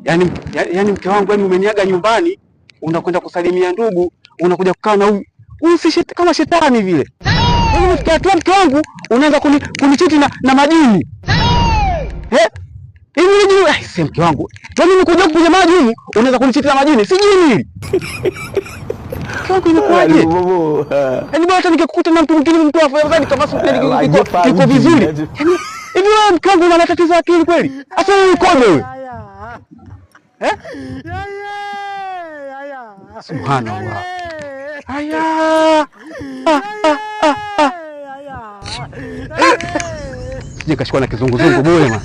Yani mke wangu, yani umeniaga nyumbani, unakwenda kusalimia ndugu, unakuja kukaa na huyu kama shetani vile. Unafikia tu mke wangu unaanza kunichiti na majini. Hivi si mke wangu. Yaani nikuja kupiga maji humu, unaanza kunichiti na majini. Si jini hili. Mke wangu imekuaje? Yaani bora hata nikikukuta na mtu mwingine, mtu afadhali kama iko vizuri. Yaani hivi wewe mke wangu una matatizo ya akili kweli? Sasa wewe ukoje wewe? Subhanallah. Aya. Sije kashikwa na kizunguzungu bure.